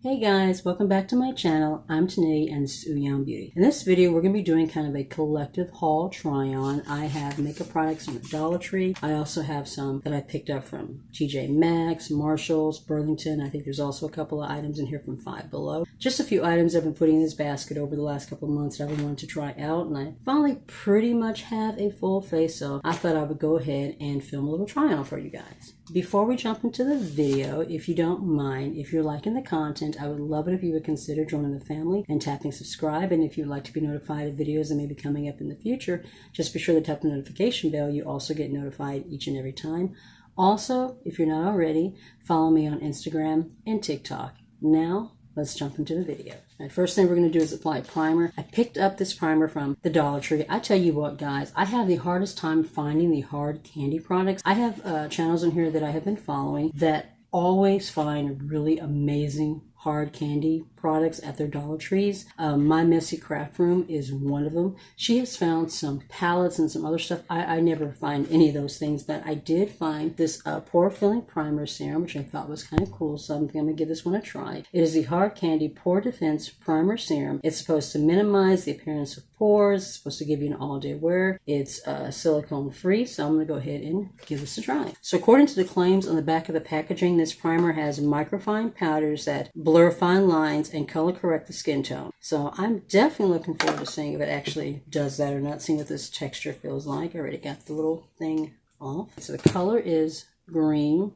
Hey guys, welcome back to my channel. I'm Tanae and this is Beauty. In this video, we're going to be doing kind of a collective haul try-on. I have makeup products from Dollar Tree. I also have some that I picked up from TJMaxx, Marshalls, Burlington. I think there's also a couple of items in here from Five Below. Just a few items I've been putting in this basket over the last couple of months that I've been wanting to try out, and I finally pretty much have a full face, so I thought I would go ahead and film a little try-on for you guys. Before we jump into the video, if you don't mind, if you're liking the content, I would love it if you would consider joining the family and tapping subscribe. And if you'd like to be notified of videos that may be coming up in the future, just be sure to tap the notification bell. You also get notified each and every time. Also, if you're not already, follow me on Instagram and TikTok. Now, let's jump into the video. All right, first thing we're going to do is apply primer. I picked up this primer from the Dollar Tree. I tell you what, guys, I have the hardest time finding the hard candy products. I have channels in here that I have been following that always find really amazing hard candy products at their Dollar Trees. My Messy Craft Room is one of them. She has found some palettes and some other stuff. I never find any of those things, but I did find this Pore Filling Primer Serum, which I thought was kind of cool, so I'm going to give this one a try. It is the Hard Candy Pore Defense Primer Serum. It's supposed to minimize the appearance of pores. It's supposed to give you an all-day wear. It's silicone free, so I'm going to go ahead and give this a try. So according to the claims on the back of the packaging, this primer has microfine powders that blur fine lines and color correct the skin tone. So I'm definitely looking forward to seeing if it actually does that or not, seeing what this texture feels like. I already got the little thing off. So the color is green.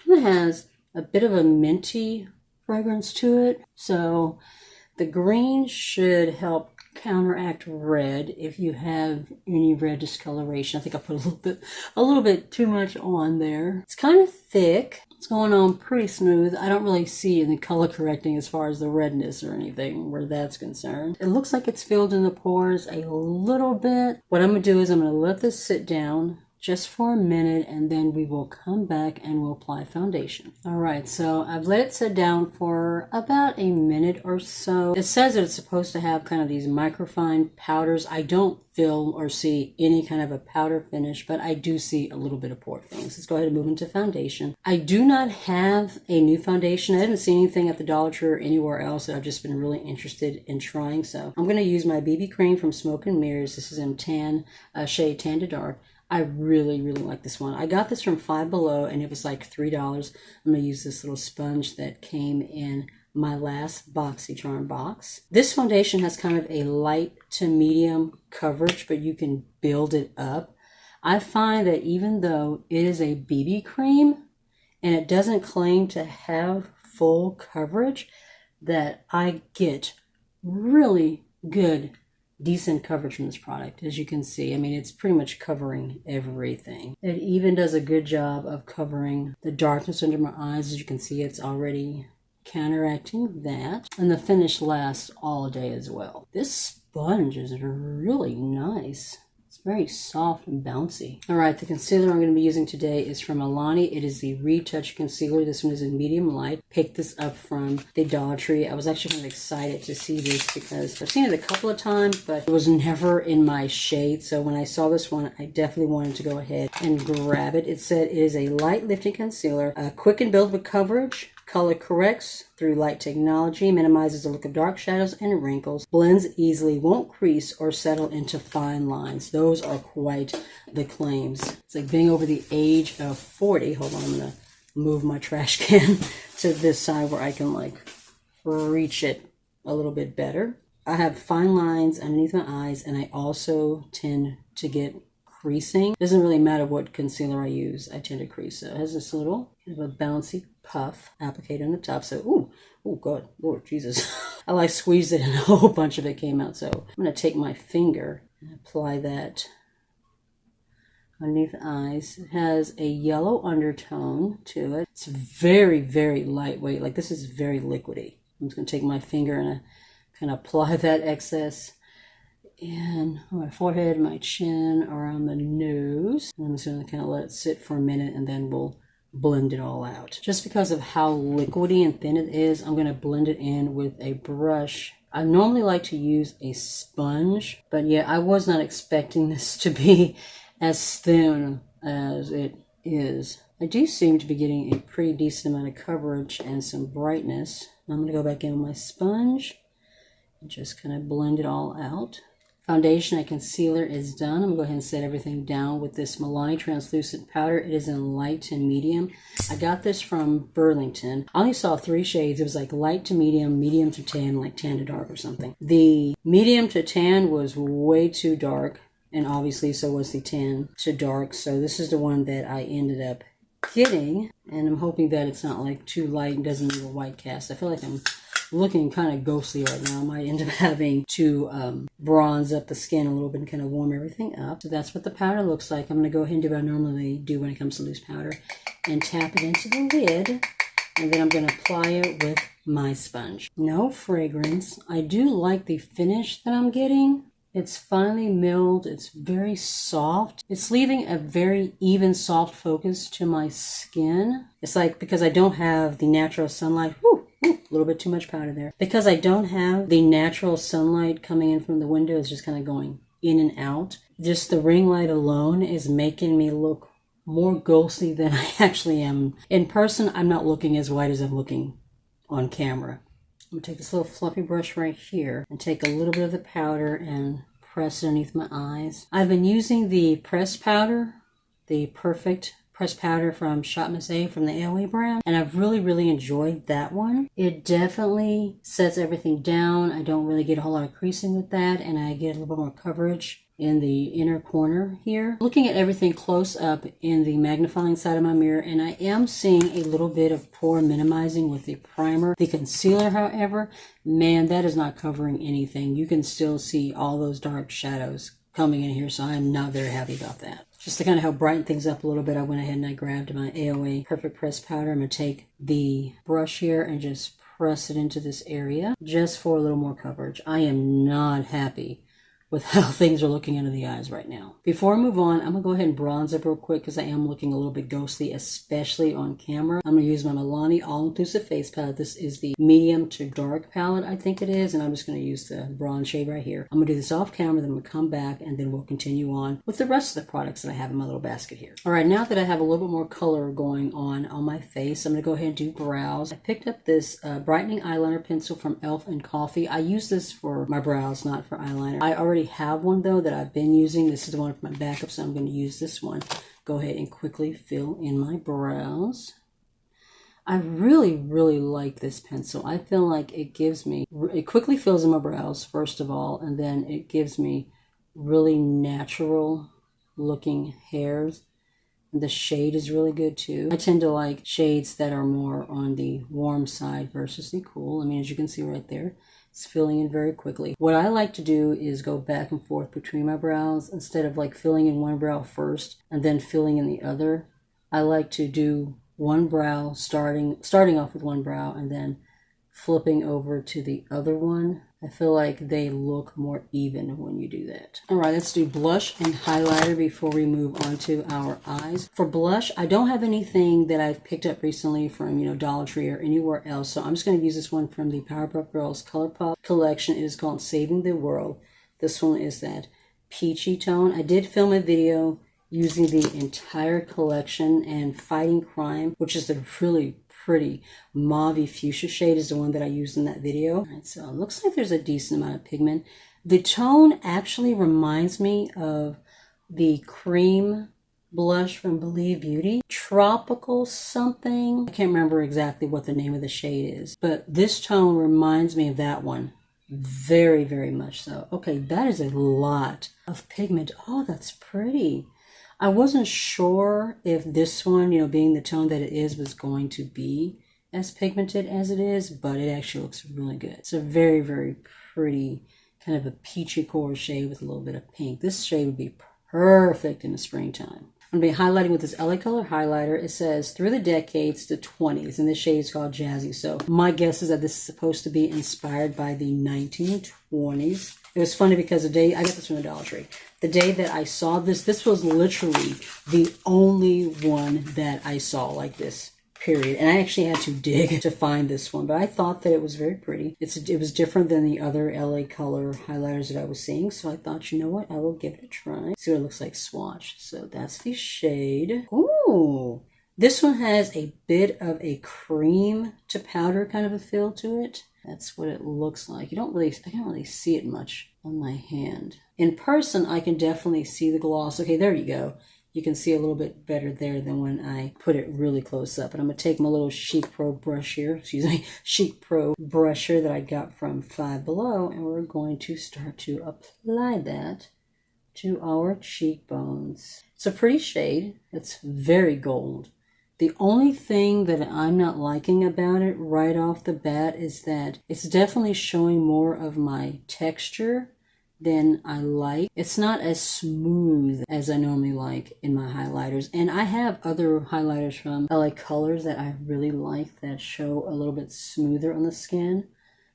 It has a bit of a minty fragrance to it. So the green should help counteract red if you have any red discoloration. I think I put a little bit too much on there. It's kind of thick. It's going on pretty smooth. I don't really see any color correcting as far as the redness or anything where that's concerned. It looks like it's filled in the pores a little bit. What I'm going to do is I'm going to let this sit down just for a minute, and then we will come back and we'll apply foundation. All right, so I've let it sit down for about a minute or so. It says that it's supposed to have kind of these microfine powders. I don't feel or see any kind of a powder finish, but I do see a little bit of pore things. Let's go ahead and move into foundation. I do not have a new foundation. I haven't seen anything at the Dollar Tree or anywhere else that I've just been really interested in trying. So I'm going to use my BB cream from Smoke and Mirrors. This is in shade Tan to Dark. I really like this one. I got this from Five Below and it was like $3. I'm going to use this little sponge that came in my last BoxyCharm box. This foundation has kind of a light to medium coverage, but you can build it up. I find that even though it is a BB cream and it doesn't claim to have full coverage, that I get really good decent coverage from this product. As you can see, I mean, it's pretty much covering everything. It even does a good job of covering the darkness under my eyes. As you can see, it's already counteracting that, and the finish lasts all day as well. This sponge is really nice. It's very soft and bouncy. All right, the concealer I'm going to be using today is from Alani. It is the Retouch Concealer. This one is in medium light. Picked this up from the Dollar Tree. I was actually kind of excited to see this because I've seen it a couple of times, but it was never in my shade. So when I saw this one, I definitely wanted to go ahead and grab it. It said it is a light lifting concealer, quick and build with coverage, color corrects through light technology, minimizes the look of dark shadows and wrinkles, blends easily, won't crease or settle into fine lines. Those are quite the claims. It's like being over the age of 40. Hold on, I'm going to move my trash can to this side where I can like reach it a little bit better. I have fine lines underneath my eyes, and I also tend to get creasing. It doesn't really matter what concealer I use, I tend to crease. So it has this little kind of a bouncy puff applicator on the top. So, oh God, Lord Jesus. I like squeezed it and a whole bunch of it came out. So I'm going to take my finger and apply that underneath the eyes. It has a yellow undertone to it. It's very lightweight. Like, this is very liquidy. I'm just going to take my finger and kind of apply that excess and on my forehead, my chin, around the nose. And I'm just going to kind of let it sit for a minute, and then we'll blend it all out. Just because of how liquidy and thin it is, I'm going to blend it in with a brush. I normally like to use a sponge, but yeah, I was not expecting this to be as thin as it is I do seem to be getting a pretty decent amount of coverage and some brightness. I'm going to go back in with my sponge and just kind of blend it all out. Foundation and concealer is done. I'm going to go ahead and set everything down with this Milani translucent powder. It is in light and medium. I got this from Burlington. I only saw 3 shades. It was like light to medium, medium to tan, like tan to dark or something. The medium to tan was way too dark, and obviously so was the tan to dark. So this is the one that I ended up getting, and I'm hoping that it's not like too light and doesn't leave a white cast. I feel like I'm looking kind of ghostly right now. I might end up having to bronze up the skin a little bit and kind of warm everything up. So that's what the powder looks like. I'm going to go ahead and do what I normally do when it comes to loose powder and tap it into the lid, and then I'm going to apply it with my sponge. No fragrance. I do like the finish that I'm getting. It's finely milled. It's very soft. It's leaving a very even soft focus to my skin. It's like, because I don't have the natural sunlight, a little bit too much powder there. Because I don't have the natural sunlight coming in from the window, it's just kind of going in and out. Just the ring light alone is making me look more ghostly than I actually am. In person, I'm not looking as white as I'm looking on camera. I'm going to take this little fluffy brush right here and take a little bit of the powder and press it underneath my eyes. I've been using the pressed powder, the Perfect pressed powder from Shop Miss A from the AOA brand, and I've really enjoyed that one. It definitely sets everything down. I don't really get a whole lot of creasing with that, and I get a little bit more coverage in the inner corner here. Looking at everything close up in the magnifying side of my mirror, and I am seeing a little bit of pore minimizing with the primer. The concealer, however, man, that is not covering anything. You can still see all those dark shadows coming in here, so I'm not very happy about that. Just to kind of help brighten things up a little bit, I went ahead and I grabbed my AOA Perfect Press Powder. I'm going to take the brush here and just press it into this area just for a little more coverage. I am not happy with how things are looking under the eyes right now. Before I move on, I'm going to go ahead and bronze up real quick because I am looking a little bit ghostly, especially on camera. I'm going to use my Milani All-Inclusive Face Palette. This is the medium to dark palette, I think it is, and I'm just going to use the bronze shade right here. I'm going to do this off camera, then I'm going to come back, and then we'll continue on with the rest of the products that I have in my little basket here. All right, now that I have a little bit more color going on my face, I'm going to go ahead and do brows. I picked up this brightening eyeliner pencil from e.l.f. and Coffee. I use this for my brows, not for eyeliner. I already have one though that I've been using. This is the one for my backup, so I'm going to use this one. Go ahead and quickly fill in my brows. I really like this pencil. I feel like it quickly fills in my brows first of all, and then it gives me really natural looking hairs. The shade is really good too. I tend to like shades that are more on the warm side versus the cool. I mean, as you can see right there, it's filling in very quickly. What I like to do is go back and forth between my brows instead of like filling in one brow first and then filling in the other. I like to do one brow, starting off with one brow and then flipping over to the other one. I feel like they look more even when you do that. All right, let's do blush and highlighter before we move on to our eyes. For blush, I don't have anything that I've picked up recently from, Dollar Tree or anywhere else. So I'm just going to use this one from the Powerpuff Girls ColourPop collection. It is called Saving the World. This one is that peachy tone. I did film a video using the entire collection, and Fighting Crime, which is the really pretty mauve fuchsia shade, is the one that I used in that video. All right, so it looks like there's a decent amount of pigment. The tone actually reminds me of the cream blush from Believe Beauty. Tropical something. I can't remember exactly what the name of the shade is, but this tone reminds me of that one. Very much so. Okay, that is a lot of pigment. Oh, that's pretty. I wasn't sure if this one, being the tone that it is, was going to be as pigmented as it is, but it actually looks really good. It's a very pretty kind of a peachy core shade with a little bit of pink. This shade would be perfect in the springtime. I'm going to be highlighting with this LA Color highlighter. It says through the decades to 20s, and this shade is called Jazzy. So my guess is that this is supposed to be inspired by the 1920s. It was funny because the day I got this from the Dollar Tree, the day that I saw this was literally the only one that I saw like this, period. And I actually had to dig to find this one, but I thought that it was very pretty. It was different than the other LA Color highlighters that I was seeing, so I thought, you know what, I will give it a try. See what it looks like swatch. So that's the shade. Ooh, this one has a bit of a cream to powder kind of a feel to it. That's what it looks like. I can't really see it much on my hand. In person, I can definitely see the gloss. Okay, there you go. You can see a little bit better there than when I put it really close up. And I'm going to take my little Chic Pro brush here, Chic Pro brush here that I got from Five Below, and we're going to start to apply that to our cheekbones. It's a pretty shade. It's very gold. The only thing that I'm not liking about it right off the bat is that it's definitely showing more of my texture than I like. It's not as smooth as I normally like in my highlighters. And I have other highlighters from LA Colors that I really like that show a little bit smoother on the skin.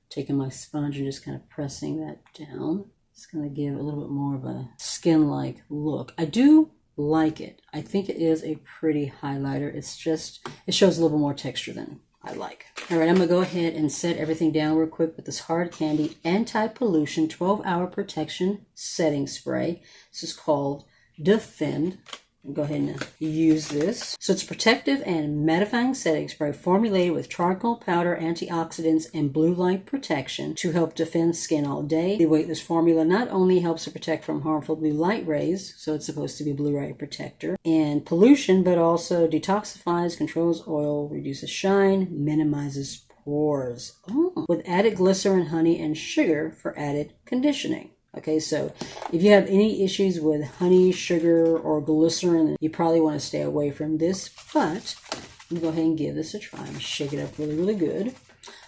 Taking my sponge and just kind of pressing that down. It's going to give a little bit more of a skin-like look. I do like it. I think it is a pretty highlighter. It shows a little more texture than I like. All right, I'm going to go ahead and set everything down real quick with this Hard Candy Anti-Pollution 12-Hour Protection Setting Spray. This is called Defend. Go ahead and use this. So it's a protective and mattifying setting spray formulated with charcoal powder, antioxidants, and blue light protection to help defend skin all day. The weightless formula not only helps to protect from harmful blue light rays, so it's supposed to be blue light protector, and pollution, but also detoxifies, controls oil, reduces shine, minimizes pores. With added glycerin, honey, and sugar for added conditioning. Okay, so if you have any issues with honey, sugar, or glycerin, you probably want to stay away from this, but I'm going to go ahead and give this a try. I'm going to shake it up really, really good.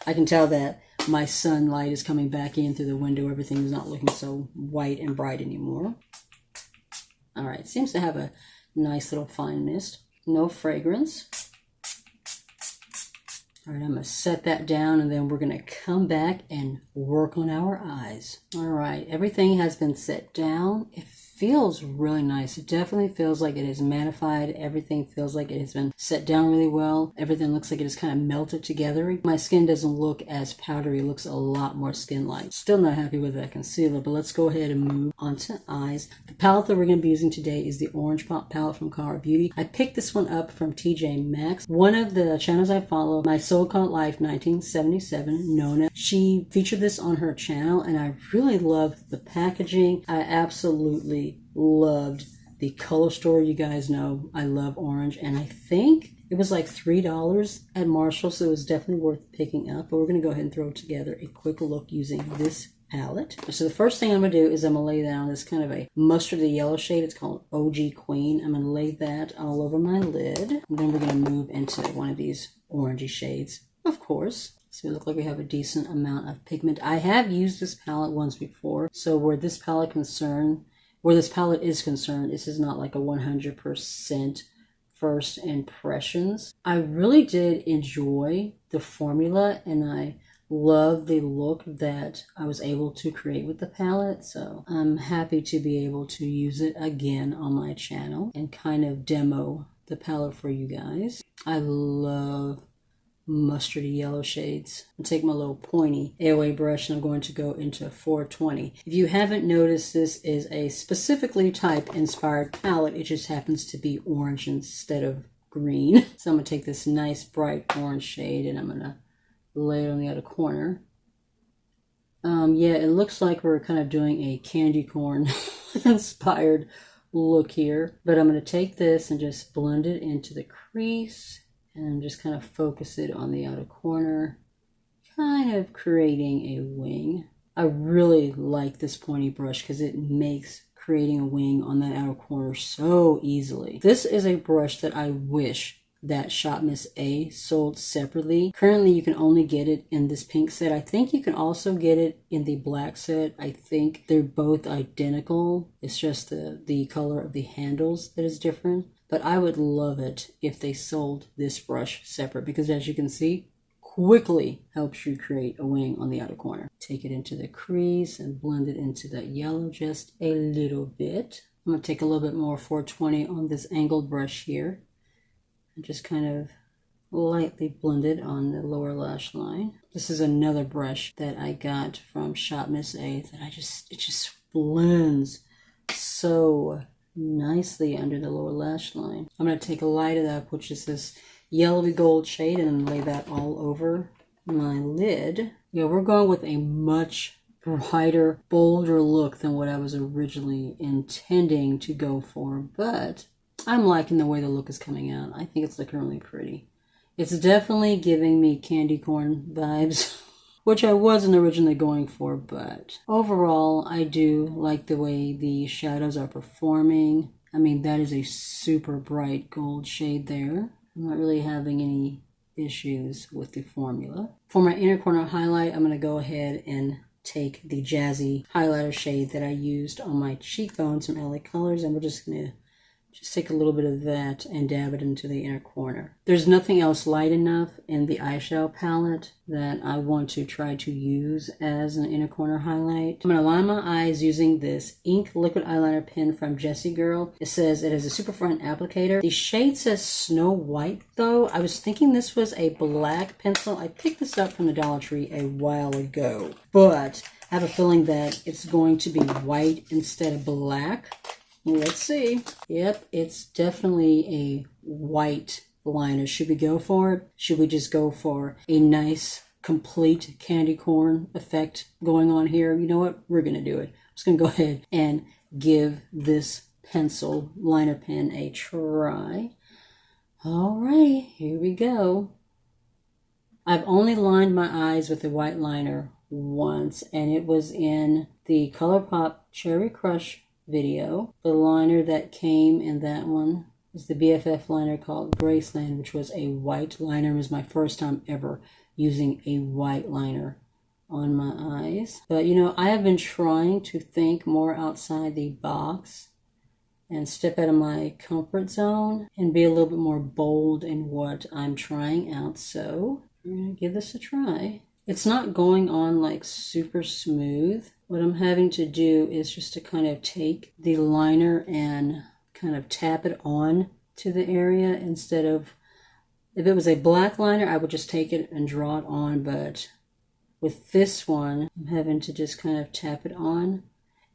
I can tell that my sunlight is coming back in through the window. Everything is not looking so white and bright anymore. All right, seems to have a nice little fine mist. No fragrance. All right, I'm going to set that down, and then we're going to come back and work on our eyes. All right, everything has been set down. It feels really nice. It definitely feels like it is mattified. Everything feels like it has been set down really well. Everything looks like it is kind of melted together. My skin doesn't look as powdery. It looks a lot more skin-like. Still not happy with that concealer, but let's go ahead and move on to eyes. The palette that we're going to be using today is the Orange Pop palette from Cara Beauty. I picked this one up from TJMaxx. One of the channels I follow, My So Called Life 1977, Nona, she featured this on her channel, and I really loved the packaging. I absolutely loved the color story. You guys know I love orange, and I think it was like $3 at Marshall, so it was definitely worth picking up. But we're going to go ahead and throw together a quick look using this palette. So the first thing I'm going to do is I'm going to lay down this kind of a mustardy yellow shade. It's called OG Queen. I'm going to lay that all over my lid, and then we're going to move into one of these orangey shades, of course. So we look like we have a decent amount of pigment. I have used this palette once before, so where this palette is concerned, this is not like a 100% first impressions. I really did enjoy the formula, and I love the look that I was able to create with the palette. So I'm happy to be able to use it again on my channel and kind of demo the palette for you guys. I love mustardy yellow shades. I'll take my little pointy AOA brush, and I'm going to go into 420. If you haven't noticed, this is a specifically type inspired palette. It just happens to be orange instead of green. So I'm going to take this nice bright orange shade, and I'm going to lay it on the other corner. Yeah, it looks like we're kind of doing a candy corn inspired look here, but I'm going to take this and just blend it into the crease and just kind of focus it on the outer corner, kind of creating a wing. I really like this pointy brush because it makes creating a wing on that outer corner so easily. This is a brush that I wish that Shop Miss A sold separately. Currently, you can only get it in this pink set. I think you can also get it in the black set. I think they're both identical. It's just the color of the handles that is different. But I would love it if they sold this brush separate, because as you can see, quickly helps you create a wing on the outer corner. Take it into the crease and blend it into that yellow just a little bit. I'm going to take a little bit more 420 on this angled brush here and just kind of lightly blended on the lower lash line. This is another brush that I got from Shop Miss A that it just blends so nicely under the lower lash line. I'm going to take a light of that, which is this yellowy gold shade, and lay that all over my lid. Yeah, we're going with a much brighter, bolder look than what I was originally intending to go for, but I'm liking the way the look is coming out. I think it's looking really pretty. It's definitely giving me candy corn vibes, which I wasn't originally going for, but overall, I do like the way the shadows are performing. I mean, that is a super bright gold shade there. I'm not really having any issues with the formula. For my inner corner highlight, I'm going to go ahead and take the Jazzy highlighter shade that I used on my cheekbones from LA Colors, and we're just going to take a little bit of that and dab it into the inner corner. There's nothing else light enough in the eyeshadow palette that I want to try to use as an inner corner highlight. I'm going to line my eyes using this ink liquid eyeliner pen from Jessie Girl. It says it has a super front applicator. The shade says Snow White though. I was thinking this was a black pencil. I picked this up from the Dollar Tree a while ago, but I have a feeling that it's going to be white instead of black. Let's see. Yep, it's definitely a white liner. Should we go for it? Should we just go for a nice, complete candy corn effect going on here? You know what? We're going to do it. I'm just going to go ahead and give this pencil liner pen a try. All right, here we go. I've only lined my eyes with a white liner once, and it was in the ColourPop Cherry Crush video. The liner that came in that one is the BFF liner called Graceland, which was a white liner. It was my first time ever using a white liner on my eyes. But you know, I have been trying to think more outside the box and step out of my comfort zone and be a little bit more bold in what I'm trying out. So I'm going to give this a try. It's not going on like super smooth. What I'm having to do is just to kind of take the liner and kind of tap it on to the area instead of, if it was a black liner, I would just take it and draw it on. But with this one, I'm having to just kind of tap it on.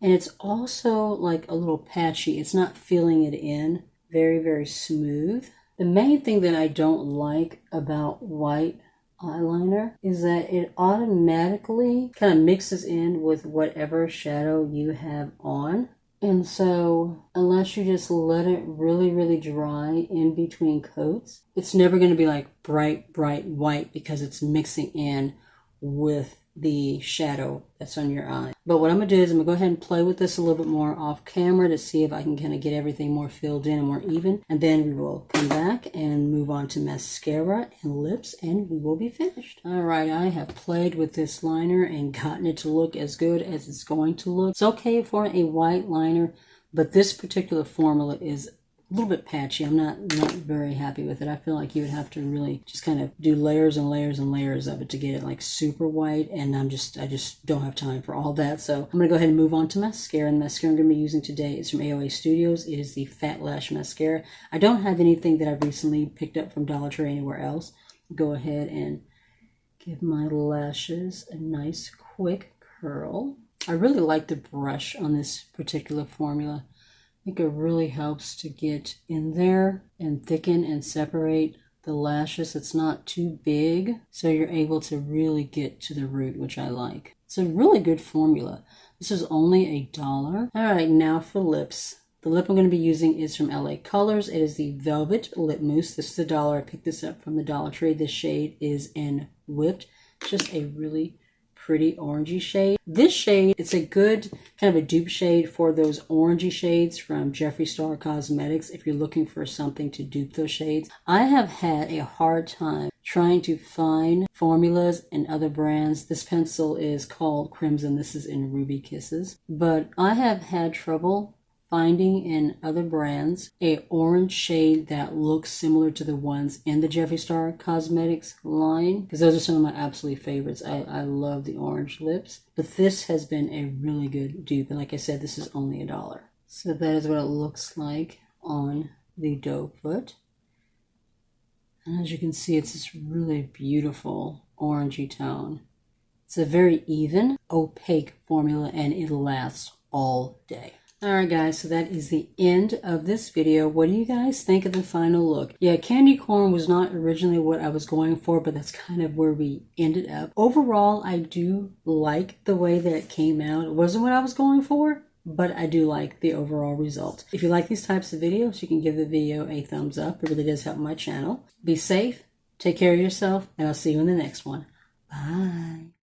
And it's also like a little patchy. It's not filling it in. Very, very smooth. The main thing that I don't like about white eyeliner is that it automatically kind of mixes in with whatever shadow you have on. And so unless you just let it really, really dry in between coats, it's never going to be like bright, bright white because it's mixing in with the shadow that's on your eye. But what I'm going to do is I'm going to go ahead and play with this a little bit more off camera to see if I can kind of get everything more filled in and more even. And then we will come back and move on to mascara and lips, and we will be finished. All right, I have played with this liner and gotten it to look as good as it's going to look. It's okay for a white liner, but this particular formula is a little bit patchy. I'm not very happy with it. I feel like you would have to really just kind of do layers and layers and layers of it to get it like super white, and I just don't have time for all that. So I'm gonna go ahead and move on to mascara. And the mascara I'm gonna be using today is from AOA Studios. It is the Fat Lash Mascara. I don't have anything that I've recently picked up from Dollar Tree anywhere else. Go ahead and give my lashes a nice quick curl. I really like the brush on this particular formula. I think it really helps to get in there and thicken and separate the lashes. It's not too big, so you're able to really get to the root, which I like. It's a really good formula. This is only $1. All right, now for lips. The lip I'm going to be using is from LA Colors. It is the Velvet Lip Mousse. This is $1. I picked this up from the Dollar Tree. This shade is in Whipped. Just a really pretty orangey shade. This shade, it's a good kind of a dupe shade for those orangey shades from Jeffree Star Cosmetics if you're looking for something to dupe those shades. I have had a hard time trying to find formulas in other brands. This pencil is called Crimson. This is in Ruby Kisses. But I have had trouble finding in other brands a orange shade that looks similar to the ones in the Jeffree Star Cosmetics line, because those are some of my absolute favorites. I love the orange lips, but this has been a really good dupe, and like I said, this is only $1. So that is what it looks like on the doe foot. And as you can see, it's this really beautiful orangey tone. It's a very even, opaque formula, and it lasts all day. Alright guys, so that is the end of this video. What do you guys think of the final look? Yeah, candy corn was not originally what I was going for, but that's kind of where we ended up. Overall, I do like the way that it came out. It wasn't what I was going for, but I do like the overall result. If you like these types of videos, you can give the video a thumbs up. It really does help my channel. Be safe, take care of yourself, and I'll see you in the next one. Bye.